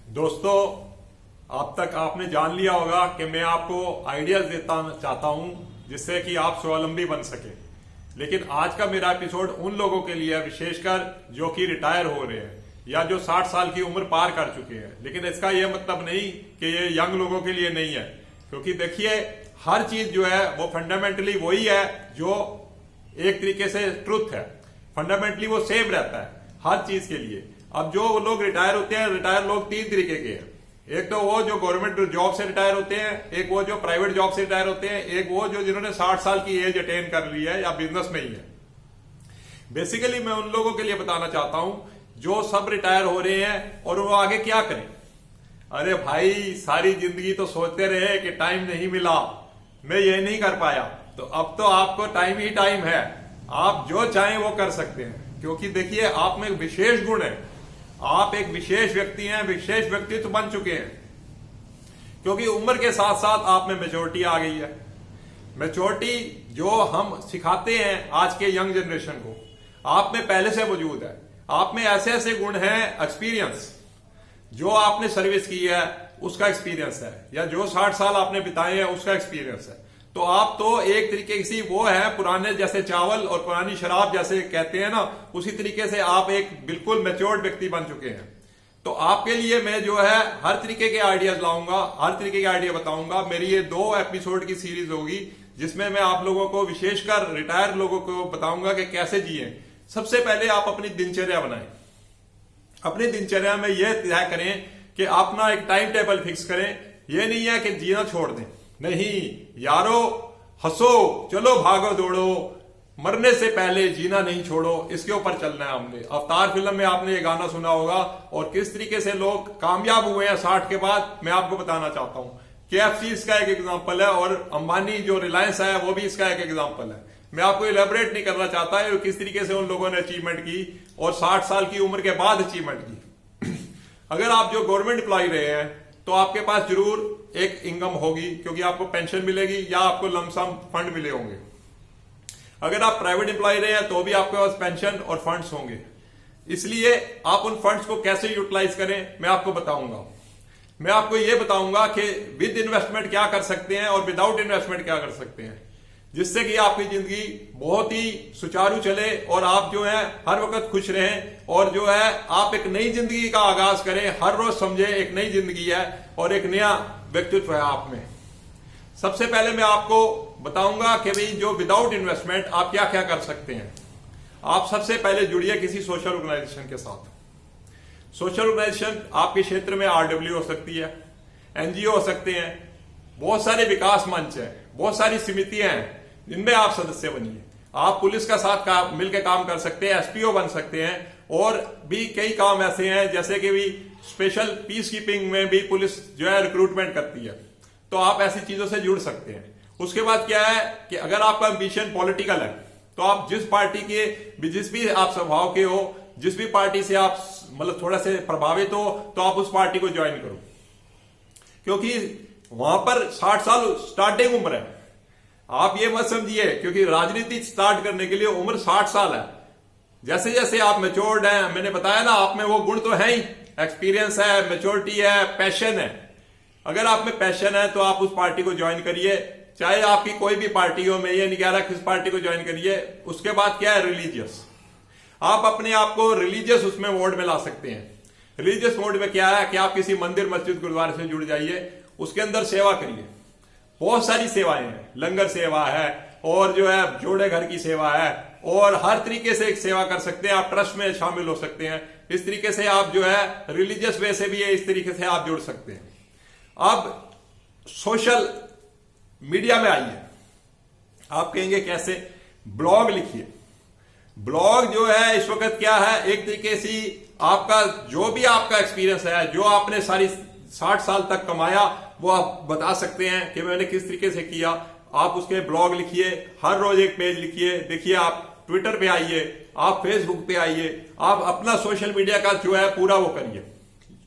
दोस्तों, अब तक आपने जान लिया होगा कि मैं आपको आइडियाज देता चाहता हूं जिससे कि आप स्वावलंबी बन सके। लेकिन आज का मेरा एपिसोड उन लोगों के लिए है, विशेषकर जो कि रिटायर हो रहे हैं या जो 60 साल की उम्र पार कर चुके हैं। लेकिन इसका यह मतलब नहीं कि ये यंग लोगों के लिए नहीं है, क्योंकि देखिए हर चीज जो है वो फंडामेंटली वही है जो एक तरीके से ट्रुथ है। फंडामेंटली वो सेम रहता है हर चीज के लिए। अब जो लोग रिटायर होते हैं, रिटायर लोग 3 तरीके के हैं। एक तो वो जो गवर्नमेंट जॉब से रिटायर होते हैं, एक वो जो प्राइवेट जॉब से रिटायर होते हैं, एक वो जो जिन्होंने 60 साल की एज अटेन कर ली है या बिजनेस में ही है। बेसिकली मैं उन लोगों के लिए बताना चाहता हूं जो सब रिटायर हो रहे हैं और वो आगे क्या करें। अरे भाई, सारी जिंदगी तो सोचते रहे कि टाइम नहीं मिला, मैं ये नहीं कर पाया, तो अब तो आपको टाइम ही टाइम है। आप जो चाहें वो कर सकते हैं, क्योंकि देखिए आप में एक विशेष गुण है, आप एक विशेष व्यक्ति हैं, विशेष व्यक्तित्व बन चुके हैं। क्योंकि उम्र के साथ साथ आप में मैच्योरिटी आ गई है। मैच्योरिटी जो हम सिखाते हैं आज के यंग जनरेशन को, आप में पहले से मौजूद है। आप में ऐसे ऐसे गुण हैं, एक्सपीरियंस जो आपने सर्विस की है उसका एक्सपीरियंस है, या जो 60 साल आपने बिताए हैं उसका एक्सपीरियंस है। तो आप तो एक तरीके से वो है, पुराने जैसे चावल और पुरानी शराब जैसे कहते हैं ना, उसी तरीके से आप एक बिल्कुल मैच्योर्ड व्यक्ति बन चुके हैं। तो आपके लिए मैं जो है हर तरीके के आइडियाज लाऊंगा, हर तरीके के आइडिया बताऊंगा। मेरी ये 2 एपिसोड की सीरीज होगी जिसमें मैं आप लोगों को, विशेषकर रिटायर लोगों को बताऊंगा कि कैसे जिए। सबसे पहले आप अपनी दिनचर्या बनाएं। अपनी दिनचर्या में यह तय करें कि अपना एक टाइम टेबल फिक्स करें। यह नहीं है कि जीना छोड़ दें, नहीं यारो, हंसो, चलो, भागो दौड़ो, मरने से पहले जीना नहीं छोड़ो, इसके ऊपर चलना है हमने। अवतार फिल्म में आपने ये गाना सुना होगा, और किस तरीके से लोग कामयाब हुए हैं 60 के बाद, मैं आपको बताना चाहता हूं। KFC इसका एक एग्जांपल है, और अंबानी जो रिलायंस है वो भी इसका एक एग्जांपल है। मैं आपको इलेबोरेट नहीं करना चाहता है किस तरीके से उन लोगों ने अचीवमेंट की और 60 साल की उम्र के बाद अचीवमेंट की। अगर आप जो गवर्नमेंट एम्प्लॉय रहे हैं तो आपके पास जरूर एक इनकम होगी, क्योंकि आपको पेंशन मिलेगी या आपको लमसम फंड मिले होंगे। अगर आप प्राइवेट एम्प्लॉय रहे हैं तो भी आपके पास पेंशन और फंड्स होंगे। इसलिए आप उन फंड्स को कैसे यूटिलाइज करें मैं आपको बताऊंगा। मैं आपको यह बताऊंगा कि विद इन्वेस्टमेंट क्या कर सकते हैं और विदाउट इन्वेस्टमेंट क्या कर सकते हैं, जिससे कि आपकी जिंदगी बहुत ही सुचारू चले और आप जो है हर वक्त खुश रहें, और जो है आप एक नई जिंदगी का आगाज करें। हर रोज समझे एक नई जिंदगी है और एक नया व्यक्तित्व है आप में। सबसे पहले मैं आपको बताऊंगा कि भाई जो विदाउट इन्वेस्टमेंट आप क्या क्या कर सकते हैं। आप सबसे पहले जुड़िए किसी सोशल ऑर्गेनाइजेशन के साथ। सोशल ऑर्गेनाइजेशन आपके क्षेत्र में RW हो सकती है, NGO हो सकते हैं, बहुत सारे विकास मंच है, बहुत सारी समितियां हैं जिनमें आप सदस्य बनिए। आप पुलिस का साथ मिलकर काम कर सकते हैं, SPO बन सकते हैं, और भी कई काम ऐसे हैं जैसे कि भी स्पेशल पीस कीपिंग में भी पुलिस जो है रिक्रूटमेंट करती है, तो आप ऐसी चीजों से जुड़ सकते हैं। उसके बाद क्या है कि अगर आपका एम्बिशन पॉलिटिकल है तो आप जिस पार्टी के, जिस भी आप स्वभाव के हो, जिस भी पार्टी से आप मतलब थोड़ा से प्रभावित हो, तो आप उस पार्टी को ज्वाइन करो, क्योंकि वहां पर 60 साल स्टार्टिंग उम्र है। आप ये मत समझिए क्योंकि राजनीति स्टार्ट करने के लिए उम्र 60 साल है। जैसे जैसे आप मैच्योर्ड हैं, मैंने बताया ना, आप में वो गुण तो है ही, एक्सपीरियंस है, मैच्योरिटी है, पैशन है। अगर आप में पैशन है तो आप उस पार्टी को ज्वाइन करिए, चाहे आपकी कोई भी पार्टी हो। मैं ये नहीं कह रहा किस पार्टी को ज्वाइन करिए। उसके बाद क्या है, रिलीजियस। आप अपने आप को रिलीजियस उसमें मोड में ला सकते हैं। रिलीजियस मोड में क्या है कि आप किसी मंदिर, मस्जिद, गुरुद्वारे से जुड़ जाइए, उसके अंदर सेवा करिए। बहुत सारी सेवाएं हैं, लंगर सेवा है, और जो है जोड़े घर की सेवा है, और हर तरीके से एक सेवा कर सकते हैं। आप ट्रस्ट में शामिल हो सकते हैं। इस तरीके से आप जो है रिलीजियस वे से भी इस तरीके से आप जुड़ सकते हैं। अब सोशल मीडिया में आइए। आप कहेंगे कैसे? ब्लॉग लिखिए। ब्लॉग जो है इस वक्त क्या है, एक तरीके से आपका जो भी आपका एक्सपीरियंस है, जो आपने सारी 60 साल तक कमाया, वो आप बता सकते हैं कि मैंने किस तरीके से किया। आप उसके ब्लॉग लिखिए, हर रोज एक पेज लिखिए। देखिए, आप ट्विटर पे आइए, आप फेसबुक पे आइए, आप अपना सोशल मीडिया का जो है पूरा वो करिए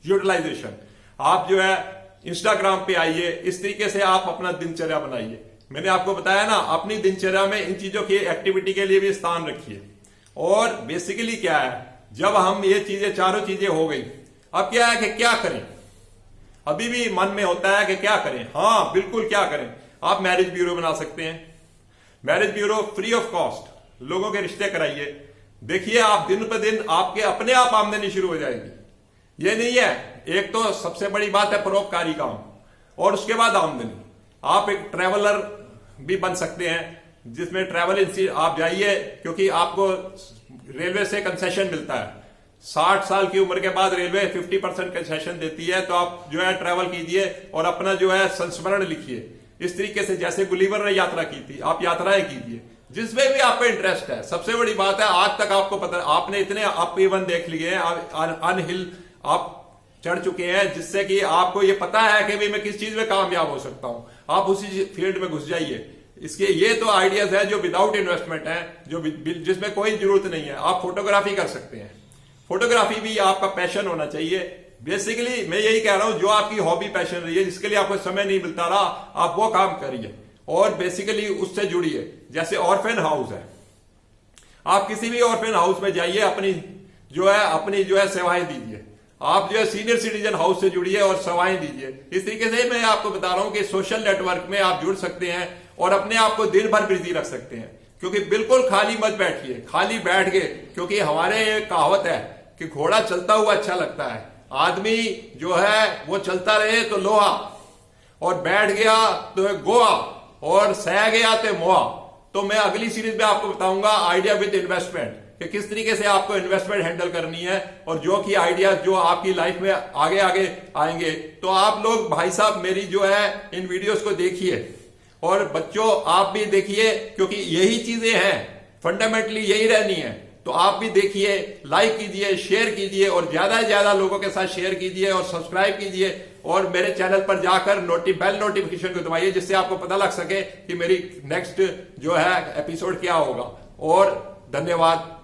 यूटिलाइजेशन। आप जो है इंस्टाग्राम पे आइए। इस तरीके से आप अपना दिनचर्या बनाइए। मैंने आपको बताया ना, अपनी दिनचर्या में इन चीजों की एक्टिविटी के लिए भी स्थान रखिए। और बेसिकली क्या है, जब हम ये चीजें, चारों चीजें हो गई, अब क्या है कि क्या करें। अभी भी मन में होता है कि क्या करें। हाँ बिल्कुल, क्या करें, आप मैरिज ब्यूरो बना सकते हैं। Marriage bureau free of cost, लोगों के रिश्ते कराइए। देखिए आप दिन पर दिन आपके अपने आप आमदनी शुरू हो जाएगी। ये नहीं है, एक तो सबसे बड़ी बात है परोपकारी काम, और उसके बाद आमदनी। आप एक ट्रैवलर भी बन सकते हैं, जिसमें ट्रैवल आप जाइए, क्योंकि आपको रेलवे से कंसेशन मिलता है। 60 साल की उम्र के बाद रेलवे 50% कंसेशन देती है, तो आप जो है ट्रैवल कीजिए और अपना जो है संस्मरण लिखिए। इस तरीके से जैसे गुलिवर ने यात्रा की थी, आप यात्राएं कीजिए जिसमें भी आपको इंटरेस्ट है। सबसे बड़ी बात है, आज तक आपको पता, आपने इतने अप इवन देख लिए हैं, अनहिल आप चढ़ चुके हैं, जिससे कि आपको ये पता है कि भाई मैं किस चीज में कामयाब हो सकता हूं। आप उसी फील्ड में घुस जाइए। इसके ये तो आइडियाज है जो विदाउट इन्वेस्टमेंट है, जो जिसमें कोई जरूरत नहीं है। आप फोटोग्राफी कर सकते हैं, फोटोग्राफी भी आपका पैशन होना चाहिए। बेसिकली मैं यही कह रहा हूं, जो आपकी हॉबी पैशन रही है, जिसके लिए आपको समय नहीं मिलता रहा, आप वो काम करिए और बेसिकली उससे जुड़िए। जैसे ऑर्फेन हाउस है, आप किसी भी ऑर्फेन हाउस में जाइए, अपनी जो है सेवाएं दीजिए। आप जो है सीनियर सिटीजन हाउस से जुड़िए और सेवाएं दीजिए। इस तरीके से मैं आपको बता रहा हूं कि सोशल नेटवर्क में आप जुड़ सकते हैं और अपने आप को दिन भर बिजी रख सकते हैं। क्योंकि बिल्कुल खाली मत बैठिए, खाली बैठ के, क्योंकि हमारे एक कहावत है कि घोड़ा चलता हुआ अच्छा लगता है, आदमी जो है वो चलता रहे तो लोहा, और बैठ गया तो गोवा, और सह गया तो मोहा। तो मैं अगली सीरीज में आपको बताऊंगा आइडिया विद इन्वेस्टमेंट, कि किस तरीके से आपको इन्वेस्टमेंट हैंडल करनी है, और जो कि आइडियाज जो आपकी लाइफ में आगे आगे आएंगे। तो आप लोग भाई साहब मेरी जो है इन वीडियोस को देखिए, और बच्चों आप भी देखिए, क्योंकि यही चीजें हैं, फंडामेंटली यही रहनी है। तो आप भी देखिए, लाइक कीजिए, शेयर कीजिए, और ज्यादा से ज्यादा लोगों के साथ शेयर कीजिए और सब्सक्राइब कीजिए, और मेरे चैनल पर जाकर बेल नोटिफिकेशन को दबाइए, जिससे आपको पता लग सके कि मेरी नेक्स्ट जो है एपिसोड क्या होगा। और धन्यवाद।